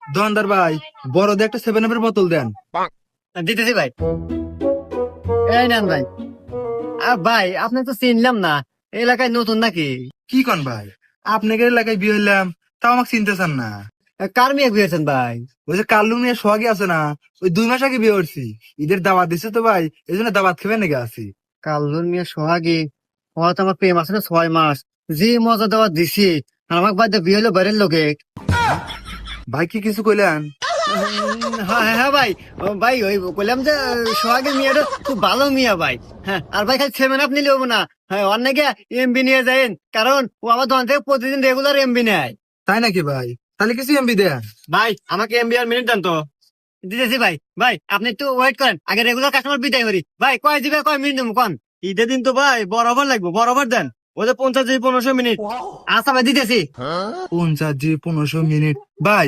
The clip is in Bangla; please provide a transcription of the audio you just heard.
দোকানদার ভাই, বড় দিয়ে একটা 7 আপের বোতল দেন। দিতেছি ভাই। এই নেন ভাই। আর ভাই আপনি তো চিনলাম না, এই এলাকায় নতুন নাকি? কি কন ভাই, আপনাদের এলাকায় বিয়ে হইলাম, তাও আমাকে চিনতেছেন না? কার মেয়ে বিয়েছেন ভাই? ওই যে কাল্লু মিয়া সোহাগী আছে না, ওই 2 মাস আগে বিয়ে করছি। ঈদের দাওয়াত দিছে তো ভাই, এই জন্য দাওয়াত খেবে নাকি আছি। কাল্লুর মেয়ে সোহাগী, ওরা তো আমার প্রেম আছে না 6 মাস। যে মজা দেওয়া দিছি, আর আমাকে বাদ দিয়ে বিয়ে হলো বাইরের লোকে। ভাই কি কিছু কইলেন? হ্যাঁ হ্যাঁ হ্যাঁ ভাই। ও ভাই ওই বললাম যে সোহাগের মেয়েটা খুব ভালো মিয়া ভাই। হ্যাঁ, আর ভাই খালি 7 আপ নিলে হবো না। হ্যাঁ, অনেকে এমবি নিয়ে যায়েন, কারণ ও আমার দোকান থেকে প্রতিদিন রেগুলার এমবি নেয়। তাই নাকি ভাই? তাহলে কিছু এমবি দেন। ভাই আমাকে এমবি আর মিনিট দেন তো। দিতেছি ভাই। ভাই আপনি একটু ওয়েট করেন, আগে রেগুলার কাস্টমার বিদায় করি। ভাই কয় দিবে, কয় মিনিট দেবো কোন? ঈদের দিন তো ভাই বরাবর লাগবে, বরাবর দেন। ওদের 50 থেকে 15 মিনিট। আচ্ছা ভাই দিতেছি। 50 জি 15 মিনিট ভাই।